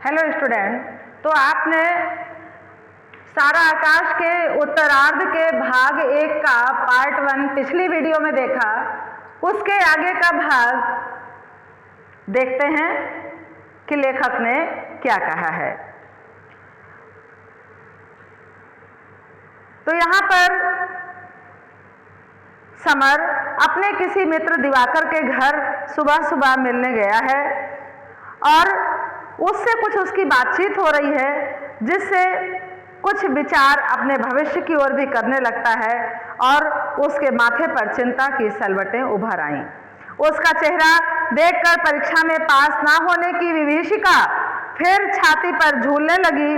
Hello student, तो आपने सारा आकाश के उत्तरार्ध के भाग 1 का पार्ट 1 पिछली वीडियो में देखा। उसके आगे का भाग देखते हैं कि लेखक ने क्या कहा है। तो यहाँ पर समर अपने किसी मित्र दिवाकर के घर सुबह सुबह मिलने गया है और उससे कुछ उसकी बातचीत हो रही है, जिससे कुछ विचार अपने भविष्य की ओर भी करने लगता है और उसके माथे पर चिंता की सलवटें उभर आईं। उसका चेहरा देखकर परीक्षा में पास ना होने की विभीषिका फिर छाती पर झूलने लगी।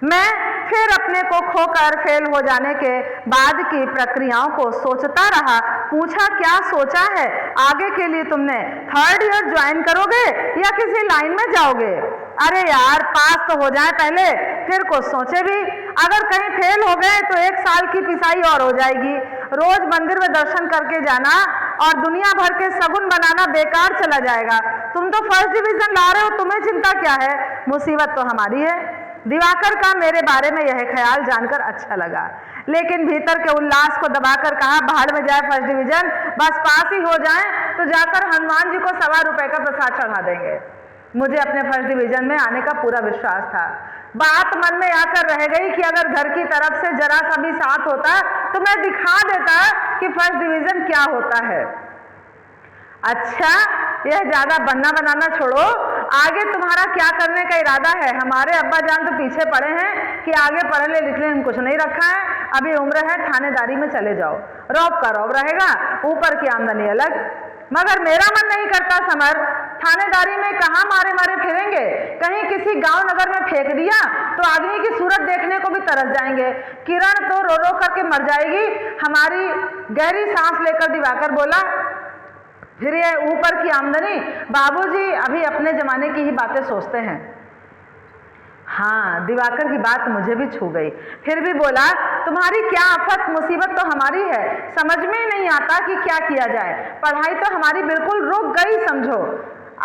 मैं फिर अपने को खोकर फेल हो जाने के बाद की प्रक्रियाओं को सोचता रहा। पूछा, क्या सोचा है? आगे के लिए तुमने 3rd ईयर ज्वाइन करोगे या किसी लाइन में जाओगे? अरे यार, पास तो हो जाए पहले, फिर कुछ सोचे भी। अगर कहीं फेल हो गए तो 1 साल की पिसाई और हो जाएगी। रोज मंदिर में दर्शन करके जाना और दुनिया भर के सगुन बनाना बेकार चला जाएगा। तुम तो 1st डिवीजन ला रहे हो, तुम्हें चिंता क्या है? मुसीबत तो हमारी है। दिवाकर का मेरे बारे में यह ख्याल जानकर अच्छा लगा, लेकिन भीतर के उल्लास को दबाकर कहा, भाड़ में जाए 1st डिवीजन, बस पास ही हो जाए तो जाकर हनुमान जी को ₹1.25 का प्रसाद चढ़ा देंगे। मुझे अपने 1st डिवीजन में आने का पूरा विश्वास था। बात मन में आकर रह गई कि अगर घर की तरफ से जरा सा भी साथ होता तो मैं दिखा देता कि 1st डिवीजन क्या होता है। अच्छा, यह ज्यादा बनना बनाना छोड़ो, आगे तुम्हारा क्या करने का इरादा है? हमारे अब्बा जान तो पीछे पड़े हैं कि आगे पढ़ने लिखने में कुछ नहीं रखा है, अभी उम्र है, थानेदारी में चले जाओ, रौब का रौब रहेगा, ऊपर की आमदनी अलग। मगर मेरा मन नहीं करता समर, थानेदारी में कहाँ मारे मारे फिरेंगे? कहीं किसी गांव नगर में फेंक दिया तो आदमी की सूरत देखने को भी तरस जाएंगे। किरण तो रो रो करके मर जाएगी। हमारी गहरी सांस लेकर दिवाकर बोला, फिर ये ऊपर की आमदनी, बाबूजी अभी अपने जमाने की ही बातें सोचते हैं। हाँ, दिवाकर की बात मुझे भी छू गई। फिर भी बोला, तुम्हारी क्या आफत, मुसीबत तो हमारी है। समझ में ही नहीं आता कि क्या किया जाए। पढ़ाई तो हमारी बिल्कुल रुक गई समझो।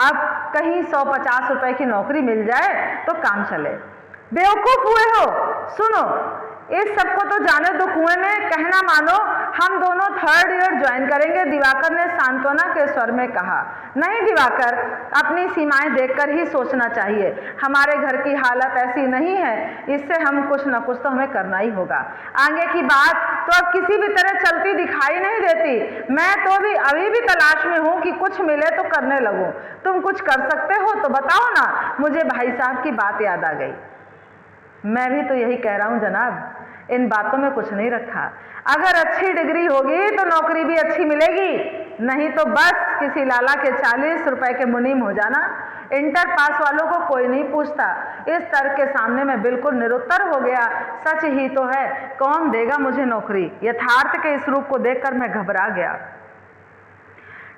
अब कहीं 150 रुपए की नौकरी मिल जाए तो काम चले। बेवकूफ हुए हो? सुनो, इस सबको तो जाने दो कुएं में, कहना मानो हम दोनों 3rd ईयर ज्वाइन करेंगे, दिवाकर ने सांत्वना के स्वर में कहा। नहीं दिवाकर, अपनी सीमाएं देखकर ही सोचना चाहिए। हमारे घर की हालत ऐसी नहीं है, इससे हम कुछ न कुछ तो हमें करना ही होगा। आगे की बात तो अब किसी भी तरह चलती दिखाई नहीं देती। मैं तो भी अभी भी तलाश में हूं कि कुछ मिले तो करने लगूं। तुम कुछ कर सकते हो तो बताओ ना। मुझे भाई साहब की बात याद आ गई। मैं भी तो यही कह रहा हूं जनाब, इन बातों में कुछ नहीं रखा। अगर अच्छी डिग्री होगी तो नौकरी भी अच्छी मिलेगी, नहीं तो बस किसी लाला के 40 रुपए के मुनीम हो जाना। इंटर पास वालों को कोई नहीं पूछता। इस तर्क के सामने मैं बिल्कुल निरुत्तर हो गया। सच ही तो है, कौन देगा मुझे नौकरी? यथार्थ के इस रूप को देखकर मैं घबरा गया।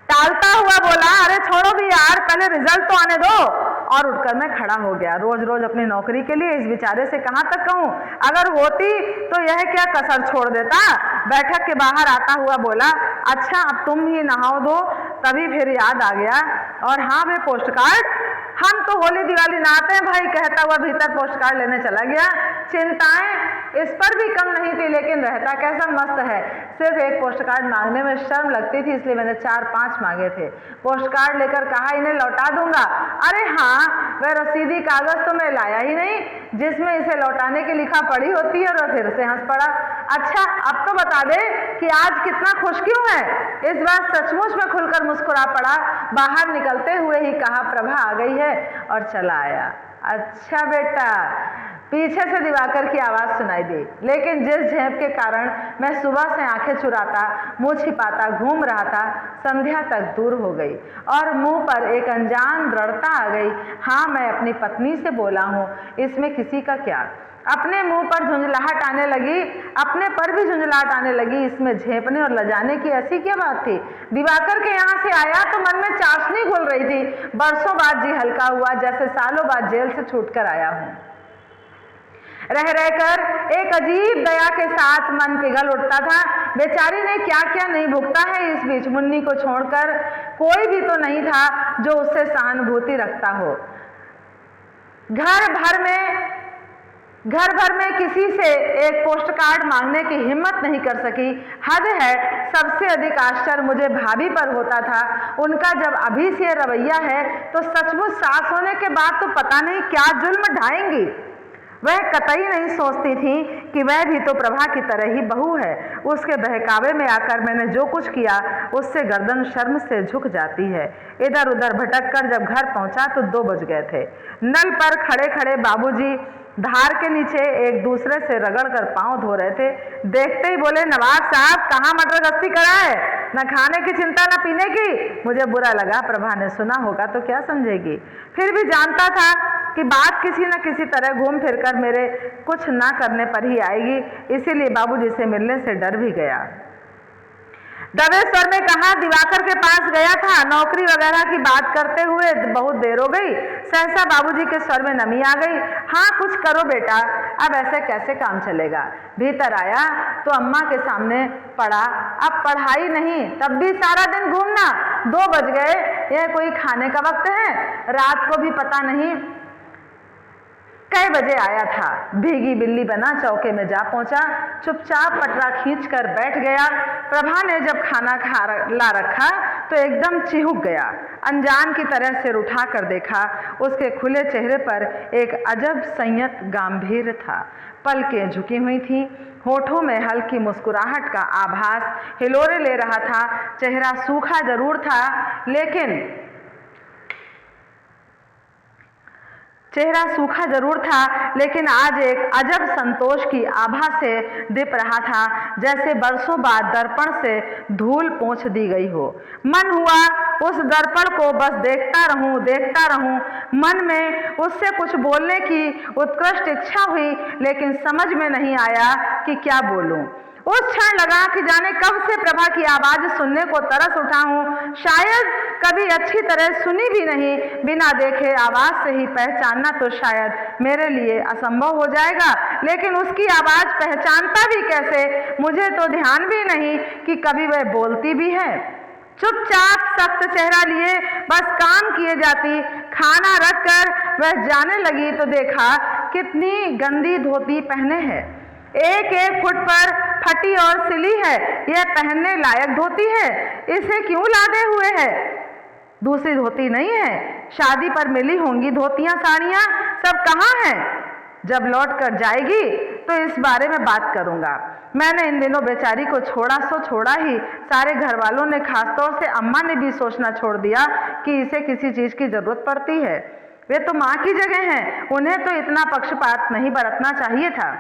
टालता हुआ बोला, अरे छोड़ो भी यार, पहले रिजल्ट तो आने दो। और उठकर मैं खड़ा हो गया। रोज रोज अपनी नौकरी के लिए इस बेचारे से कहां तक कहूं? अगर होती तो यह क्या कसर छोड़ देता। बैठक के बाहर आता हुआ बोला, अच्छा अब तुम ही नहाओ दो। तभी फिर याद आ गया, और हाँ वे पोस्ट कार्ड, हम तो होली दिवाली नहाते हैं भाई, कहता हुआ भीतर पोस्ट कार्ड लेने चला गया। चिंताएं इस पर भी कम नहीं थी, लेकिन रहता कैसा मस्त है। सिर्फ एक पोस्ट कार्ड मांगने में शर्म लगती थी, इसलिए मैंने 4-5 मांगे थे। पोस्ट कार्ड लेकर कहा, इन्हें लौटा दूंगा। अरे हाँ, वह रसीदी कागज तो मैं लाया ही नहीं जिसमें इसे लौटाने की लिखा पड़ी होती है। और वह फिर से हंस पड़ा। अच्छा अब तो बता दे कि आज कितना खुश क्यों है? इस बार सचमुच में खुलकर मुस्कुरा पड़ा। बाहर निकलते हुए ही कहा, प्रभा आ गई है, और चला आया। अच्छा बेटा, पीछे से दिवाकर की आवाज सुनाई दी, लेकिन जिस झेप के कारण मैं सुबह से आंखें चुराता, मुंह छिपाता घूम रहा था, संध्या तक दूर हो गई और मुंह पर एक अनजान दृढ़ता आ गई। हाँ, मैं अपनी पत्नी से बोला हूं, इसमें किसी का क्या। अपने मुंह पर झुंझलाहट आने लगी, अपने पर भी झुंझलाहट आने लगी। इसमें झेपने और लजाने की ऐसी क्या बात थी? दिवाकर के यहाँ से आया तो मन में चाशनी घुल रही थी। बरसों बाद जी हल्का हुआ, जैसे सालों बाद जेल से छूटकर आया हूं। रह रहकर एक अजीब दया के साथ मन पिघल उठता था। बेचारी ने क्या क्या नहीं भुगता है। इस बीच मुन्नी को छोड़कर कोई भी तो नहीं था जो उससे सहानुभूति रखता हो। घर भर में किसी से एक पोस्ट कार्ड मांगने की हिम्मत नहीं कर सकी। हद है। सबसे अधिक आश्चर्य मुझे भाभी पर होता था। उनका जब अभी से रवैया है तो सचमुच सास होने के बाद तो पता नहीं क्या जुल्म ढाएंगी। वह कतई नहीं सोचती थी कि वह भी तो प्रभा की तरह ही बहू है। उसके बहकावे में आकर मैंने जो कुछ किया उससे गर्दन शर्म से झुक जाती है। इधर उधर भटक कर जब घर पहुंचा तो 2 बज गए थे। नल पर खड़े खड़े बाबूजी धार के नीचे एक दूसरे से रगड़ कर पांव धो रहे थे। देखते ही बोले, नवाब साहब कहाँ मटर गश्ती करा है, न खाने की चिंता न पीने की। मुझे बुरा लगा, प्रभा ने सुना होगा तो क्या समझेगी। फिर भी जानता था कि बात किसी न किसी तरह घूम फिर कर मेरे कुछ ना करने पर ही आएगी, इसीलिए बाबूजी से मिलने से डर भी गया। दबे स्वर में कहा, दिवाकर के पास गया था, नौकरी वगैरह की बात करते हुए बहुत देर हो गई। सहसा बाबूजी के स्वर में नमी आ गई। हाँ कुछ करो बेटा, अब ऐसे कैसे काम चलेगा। भीतर आया तो अम्मा के सामने पड़ा। अब पढ़ाई नहीं तब भी सारा दिन घूमना। 2 बज गए, यह कोई खाने का वक्त है। रात को भी पता नहीं कई बजे आया था। भीगी बिल्ली बना चौके में जा पहुंचा, चुपचाप पटरा खींच कर बैठ गया। प्रभा ने जब खाना ला रखा तो एकदम चिहुक गया। अनजान की तरह सिर उठा कर देखा, उसके खुले चेहरे पर एक अजब संयत गंभीर था। पलकें झुकी हुई थी, होठों में हल्की मुस्कुराहट का आभास हिलोरे ले रहा था। चेहरा सूखा जरूर था लेकिन आज एक अजब संतोष की आभा से दीप रहा था, जैसे बरसों बाद दर्पण से धूल पोंछ दी गई हो। मन हुआ उस दर्पण को बस देखता रहूं। मन में उससे कुछ बोलने की उत्कृष्ट इच्छा हुई, लेकिन समझ में नहीं आया कि क्या बोलूं। उस क्षण लगा कि जाने कब से प्रभा की आवाज सुनने को तरस उठा हूं। शायद कभी अच्छी तरह सुनी भी नहीं। बिना देखे आवाज से ही पहचानना तो शायद मेरे लिए असंभव हो जाएगा, लेकिन उसकी आवाज पहचानता भी कैसे। मुझे तो ध्यान भी नहीं कि कभी वह बोलती भी है। चुपचाप सख्त चेहरा लिए बस काम किए जाती। खाना रखकर वह जाने लगी तो देखा कितनी गंदी धोती पहने है। 1-1 फुट पर फटी और सिली है। यह पहनने लायक धोती है, इसे क्यों लादे हुए है। दूसरी धोती नहीं है। शादी पर मिली होंगी धोतियां साड़ियां, सब कहाँ हैं। जब लौट कर जाएगी तो इस बारे में बात करूंगा। मैंने इन दिनों बेचारी को छोड़ा सो छोड़ा ही। सारे घर वालों ने, खासतौर से अम्मा ने भी सोचना छोड़ दिया कि इसे किसी चीज की जरूरत पड़ती है। वे तो माँ की जगह हैं, उन्हें तो इतना पक्षपात नहीं बरतना चाहिए था।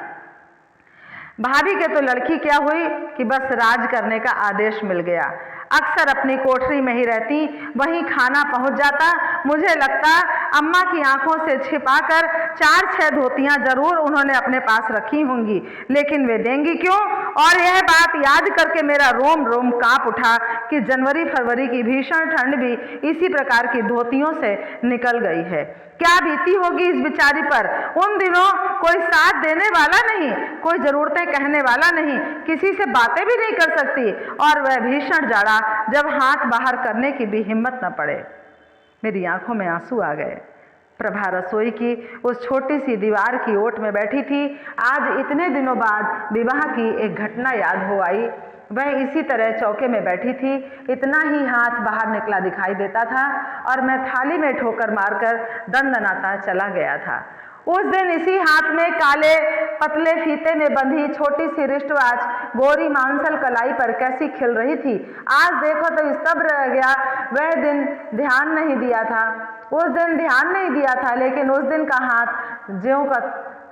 भाभी के तो लड़की क्या हुई कि बस राज करने का आदेश मिल गया। अक्सर अपनी कोठरी में ही रहती, वहीं खाना पहुंच जाता। मुझे लगता अम्मा की आंखों से छिपाकर 4-6 धोतियां जरूर उन्होंने अपने पास रखी होंगी, लेकिन वे देंगी क्यों। और यह बात याद करके मेरा रोम रोम कांप उठा कि जनवरी फरवरी की भीषण ठंड भी इसी प्रकार की धोतियों से निकल गई है। क्या बीती होगी इस बेचारी पर। उन दिनों कोई साथ देने वाला नहीं, कोई जरूरतें कहने वाला नहीं, किसी से बातें भी नहीं कर सकती। और वह भीषण जाड़ा जब हाथ बाहर करने की भी हिम्मत न पड़े। मेरी आंखों में आंसू आ गए। प्रभा रसोई की उस छोटी सी दीवार की ओट में बैठी थी। आज इतने दिनों बाद विवाह की एक घटना याद हो आई। वह इसी तरह चौके में बैठी थी, इतना ही हाथ बाहर निकला दिखाई देता था और मैं थाली में ठोकर मारकर दंदनाता चला गया था। उस दिन इसी हाथ में काले पतले फीते में बंधी छोटी सी रिस्ट वॉच गोरी मांसल कलाई पर कैसी खिल रही थी। आज देखो तो स्तब्ध रह गया। वह दिन ध्यान नहीं दिया था, उस दिन ध्यान नहीं दिया था, लेकिन उस दिन का हाथ ज्यों का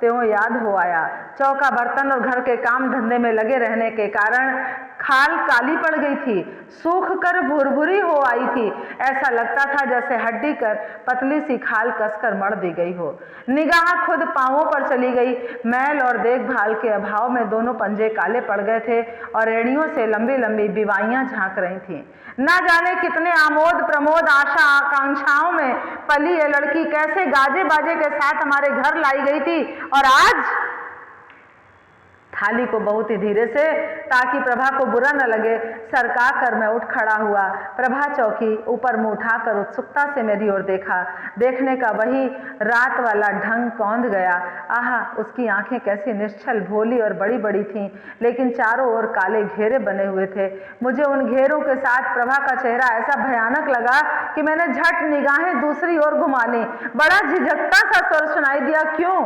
त्यों याद हो आया। चौका बर्तन और घर के काम धंधे में लगे रहने के कारण खाल काली पड़ गई थी, सूख कर भुरभुरी हो आई थी। ऐसा लगता था जैसे हड्डी कर पतली सी खाल कसकर मढ़ दी गई हो। निगाह खुद पांवों पर चली गई। मैल और देखभाल के अभाव में दोनों पंजे काले पड़ गए थे और एड़ियों से लंबी लंबी बिवाइयां झांक रही थीं। न जाने कितने आमोद प्रमोद आशा आकांक्षाओं में पली ये लड़की कैसे गाजे बाजे के साथ हमारे घर लाई गई थी, और आज थाली को बहुत ही धीरे से, ताकि प्रभा को बुरा न लगे, सरका कर मैं उठ खड़ा हुआ। प्रभा चौकी, ऊपर मुंह उठाकर उत्सुकता से मेरी ओर देखा। देखने का वही रात वाला ढंग कौंध गया। आहा, उसकी आंखें कैसी निश्चल, भोली और बड़ी बड़ी थीं, लेकिन चारों ओर काले घेरे बने हुए थे। मुझे उन घेरों के साथ प्रभा का चेहरा ऐसा भयानक लगा कि मैंने झट निगाहें दूसरी ओर घुमा ली। बड़ा झिझकता सा स्वर सुनाई दिया, क्यों?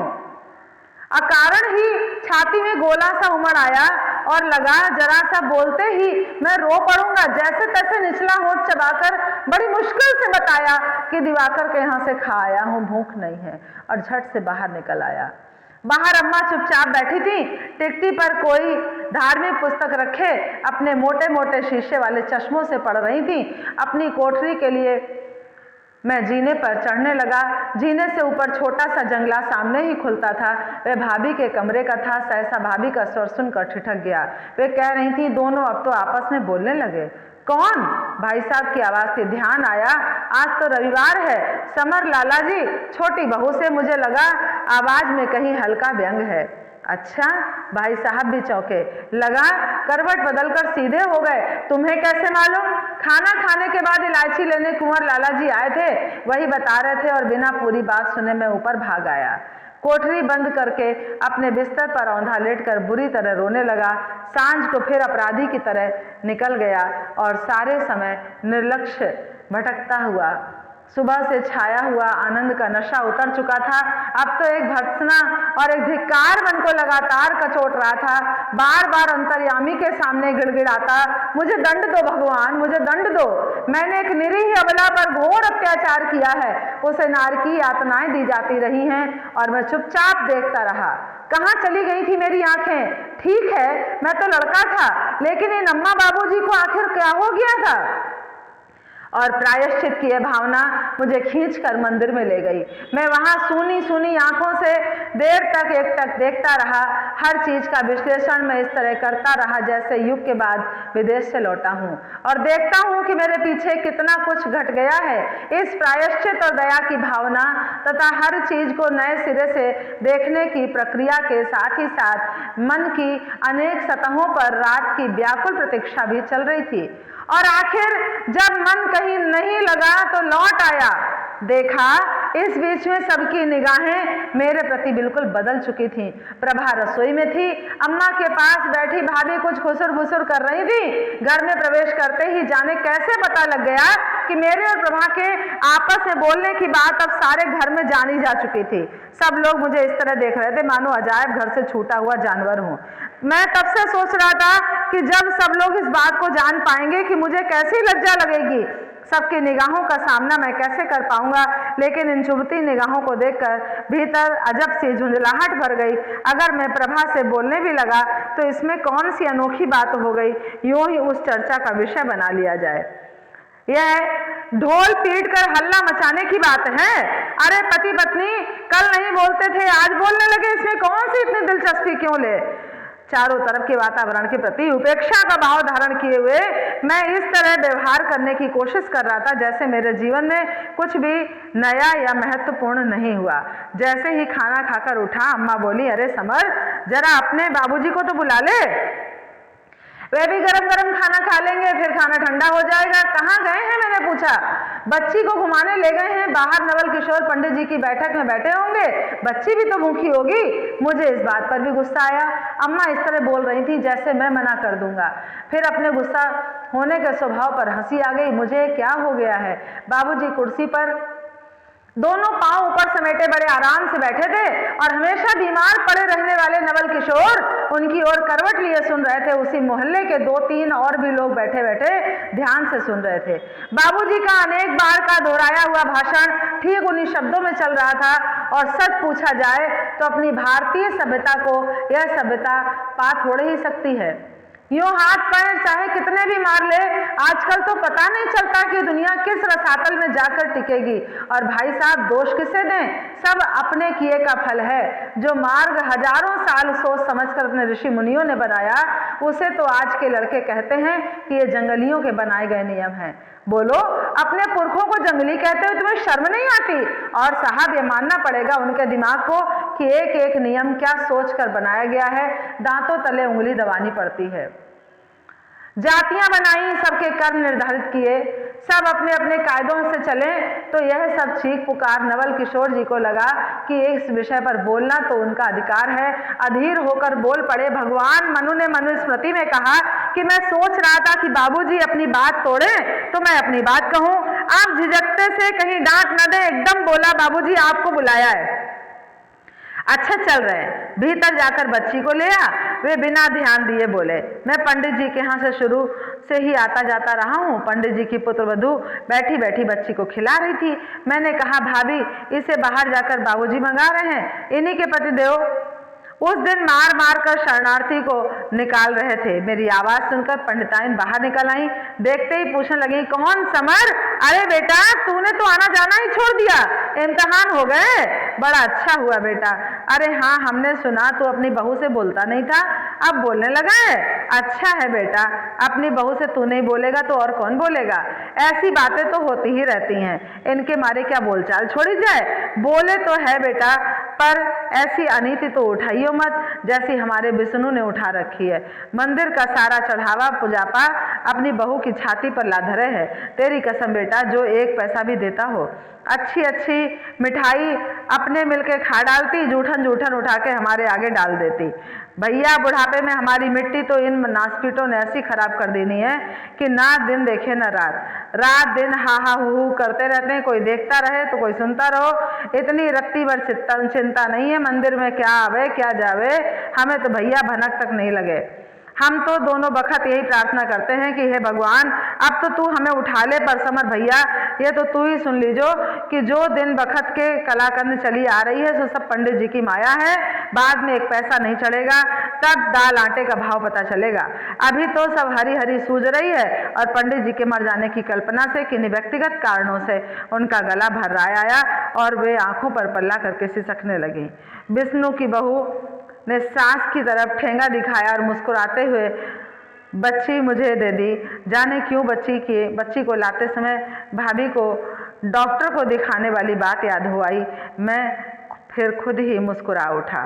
अकारण ही छाती में गोला सा उमड़ आया और लगा जरा सा बोलते ही मैं रो पड़ूंगा। जैसे तैसे निचला होठ चबाकर बड़ी मुश्किल से बताया कि दिवाकर के यहाँ से खा आया हूँ, भूख नहीं है, और झट से बाहर निकल आया। बाहर अम्मा चुपचाप बैठी थी, टिकटी पर कोई धार्मिक पुस्तक रखे अपने मोटे मोटे शीशे वाले चश्मों से पढ़ रही थी। अपनी कोठरी के लिए मैं जीने पर चढ़ने लगा। जीने से ऊपर छोटा सा जंगला सामने ही खुलता था। वह भाभी के कमरे का था। सहसा भाभी का स्वर सुनकर ठिठक गया। वे कह रही थी, दोनों अब तो आपस में बोलने लगे। कौन? भाई साहब की आवाज से ध्यान आया, आज तो रविवार है। समर लाला जी, छोटी बहू से मुझे लगा आवाज में कहीं हल्का व्यंग है। अच्छा, भाई साहब भी चौंके। लगा करवट बदलकर सीधे हो गए। तुम्हें कैसे मालूम? खाना खाने के बाद इलायची लेने कुंवर लाला जी आए थे, वही बता रहे थे, और बिना पूरी बात सुने मैं ऊपर भाग आया। कोठरी बंद करके अपने बिस्तर पर औंधा लेटकर बुरी तरह रोने लगा। सांझ को फिर अपराधी की तरह निकल गया और सारे समय निर्लक्ष्य भटकता हुआ। सुबह से छाया हुआ आनंद का नशा उतर चुका था। अब तो एक भर्त्सना और एक धिक्कार मन को लगातार कचोट रहा था। बार बार अंतर्यामी के सामने गिड़गिड़ाता, मुझे दंड दो भगवान, मुझे दंड दो। मैंने एक निरीह अबला पर घोर अत्याचार किया है, उसे नारकी यातनाएं दी जाती रही हैं और मैं चुपचाप देखता रहा। कहाँ चली गई थी मेरी आंखें? ठीक है, मैं तो लड़का था, लेकिन इन अम्मा बाबूजी को आखिर क्या हो गया था? और प्रायश्चित की यह भावना मुझे खींचकर मंदिर में ले गई। मैं वहां सूनी सूनी आंखों से देर तक एकटक देखता रहा। हर चीज का विश्लेषण मैं इस तरह करता रहा जैसे युग के बाद विदेश से लौटा हूं, और देखता हूं कि मेरे पीछे कितना कुछ घट गया है। इस प्रायश्चित और दया की भावना तथा हर चीज को नए सिरे से देखने की प्रक्रिया के साथ ही साथ मन की अनेक सतहों पर रात की व्याकुल प्रतीक्षा भी चल रही थी। और आखिर जब मन कहीं नहीं लगा तो लौट आया। देखा, इस बीच में सबकी निगाहें मेरे प्रति बिल्कुल बदल चुकी थीं। प्रभा रसोई में थी, अम्मा के पास बैठी भाभी कुछ खुसुर फुसुर कर रही थी। घर में प्रवेश करते ही जाने कैसे पता लग गया कि मेरे और प्रभा के आपस में बोलने की बात अब सारे घर में जानी जा चुकी थी। सब लोग मुझे इस तरह देख रहे थे मानो अजायब घर से छूटा हुआ जानवर हूं। मैं तब से सोच रहा था कि जब सब लोग इस बात को जान पाएंगे कि मुझे कैसी लज्जा लगेगी, सबकी निगाहों का सामना मैं कैसे कर पाऊंगा। लेकिन इन चुभती निगाहों को देखकर भीतर अजब सी झुंझलाहट भर गई। अगर मैं प्रभा से बोलने भी लगा तो इसमें कौन सी अनोखी बात हो गई, यूं ही उस चर्चा का विषय बना लिया जाए। यह ढोल पीट कर हल्ला मचाने की बात है। अरे पति पत्नी कल नहीं बोलते थे, आज बोलने लगे, इसमें कौन सी इतनी दिलचस्पी क्यों ले? चारों तरफ के वातावरण के प्रति उपेक्षा का भाव धारण किए हुए मैं इस तरह व्यवहार करने की कोशिश कर रहा था जैसे मेरे जीवन में कुछ भी नया या महत्वपूर्ण नहीं हुआ। जैसे ही खाना खाकर उठा, अम्मा बोली, अरे समर, जरा अपने बाबूजी को तो बुला ले, वे भी गरम गरम खाना खा लेंगे, फिर खाना ठंडा हो जाएगा। कहाँ गए हैं? मैंने पूछा। बच्ची को घुमाने ले गए हैं, बाहर नवल किशोर पंडित जी की बैठक में बैठे होंगे, बच्ची भी तो भूखी होगी। मुझे इस बात पर भी गुस्सा आया। अम्मा इस तरह बोल रही थी जैसे मैं मना कर दूंगा। फिर अपने गुस्सा होने के स्वभाव पर हंसी आ गई। मुझे क्या हो गया है? बाबूजी कुर्सी पर दोनों पांव ऊपर समेटे बड़े आराम से बैठे थे और हमेशा बीमार पड़े रहने वाले नवल किशोर उनकी ओर करवट लिए सुन रहे थे। उसी मोहल्ले के 2-3 और भी लोग बैठे बैठे ध्यान से सुन रहे थे। बाबूजी का अनेक बार का दोहराया हुआ भाषण ठीक उन्हीं शब्दों में चल रहा था। और सच पूछा जाए तो अपनी भारतीय सभ्यता को यह सभ्यता पा थोड़े ही सकती है। यूं हाथ पैर चाहे कितने भी मार ले, आजकल तो पता नहीं चलता कि दुनिया किस रसातल में जाकर टिकेगी। और भाई साहब, दोष किसे दें? सब अपने किए का फल है। जो मार्ग हजारों साल सोच समझकर अपने ऋषि मुनियों ने बनाया, उसे तो आज के लड़के कहते हैं कि ये जंगलियों के बनाए गए नियम हैं। बोलो, अपने पुरखों को जंगली कहते हुए तुम्हें शर्म नहीं आती? और साहब, ये मानना पड़ेगा उनके दिमाग को कि एक एक नियम क्या सोचकर बनाया गया है, दांतों तले उंगली दबानी पड़ती है। जातियां बनाई, सबके कर्म निर्धारित किए, सब अपने अपने कायदों से चले, तो यह सब चीख पुकार नवल किशोर जी को लगा कि इस विषय पर बोलना तो उनका अधिकार है। अधीर होकर बोल पड़े। भगवान मनु ने मनुस्मृति में कहा कि मैं सोच रहा था कि बाबूजी अपनी बात तोड़े तो मैं अपनी बात कहूं। आप झिझकते से कहीं डांट न दे, एकदम बोला, बाबूजी आपको बुलाया है। अच्छा चल रहे हैं। भीतर जाकर बच्ची को ले आ। वे बिना ध्यान दिए बोले, मैं पंडित जी के यहाँ से शुरू से ही आता जाता रहा हूँ। पंडित जी की पुत्रवधू बैठी बैठी बच्ची को खिला रही थी। मैंने कहा, भाभी इसे बाहर जाकर बाबूजी मंगा रहे हैं, इन्हीं के पतिदेव उस दिन मार मार कर शरणार्थी को निकाल रहे थे। मेरी आवाज सुनकर पंडिताइन बाहर निकल आई। देखते ही पूछने लगी, कौन समर? अरे बेटा, तूने तो आना जाना ही छोड़ दिया, इम्तिहान हो गए? बड़ा अच्छा हुआ बेटा। अरे हाँ, हमने सुना तू अपनी बहू से बोलता नहीं था, अब बोलने लगा है। अच्छा है बेटा, अपनी बहू से तू नहीं बोलेगा तो और कौन बोलेगा? ऐसी बातें तो होती ही रहती हैं, इनके मारे क्या बोलचाल छोड़ी जाए? बोले तो है बेटा, पर ऐसी अनीति तो उठाइयो मत जैसी हमारे विष्णु ने उठा रखी है। मंदिर का सारा चढ़ावा पुजापा अपनी बहू की छाती पर ला धरे है। तेरी कसम बेटा, जो एक पैसा भी देता हो, अच्छी अच्छी मिठाई अपने मिलके खा डालती, जूठन जूठन उठा के हमारे आगे डाल देती। भैया, बुढ़ापे में हमारी मिट्टी तो इन नासपीटों ने ऐसी खराब कर देनी है कि ना दिन देखे न रात, रात दिन हा हा हू करते रहते हैं। कोई देखता रहे तो कोई सुनता रहो। इतनी रत्ती भर चिंता नहीं है मंदिर में क्या आवे क्या जावे, हमें तो भैया भनक तक नहीं लगे। हम तो दोनों बखत यही प्रार्थना करते हैं कि हे भगवान, अब तो तू हमें उठा ले। पर समर भैया, ये तो तू ही सुन लीजो कि जो दिन बखत के कलाकंद चली आ रही है सो सब पंडित जी की माया है। बाद में एक पैसा नहीं चढ़ेगा, तब दाल आटे का भाव पता चलेगा। अभी तो सब हरी हरी सूझ रही है और पंडित जी के मर जाने की कल्पना से किन्हीं व्यक्तिगत कारणों से उनका गला भर्राया आया और वे आंखों पर पल्ला करके सिसकने लगी। विष्णु की बहू ने सास की तरफ ठेंगा दिखाया और मुस्कुराते हुए बच्ची मुझे दे दी। जाने क्यों बच्ची को लाते समय भाभी को डॉक्टर को दिखाने वाली बात याद हो आई। मैं फिर खुद ही मुस्कुरा उठा।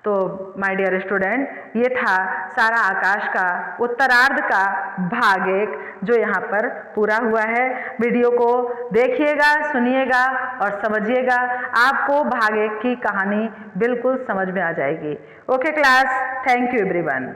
तो माय डियर स्टूडेंट, ये था सारा आकाश का उत्तरार्ध का भाग 1 जो यहाँ पर पूरा हुआ है। वीडियो को देखिएगा, सुनिएगा और समझिएगा, आपको भाग 1 की कहानी बिल्कुल समझ में आ जाएगी। Okay class, thank you everyone.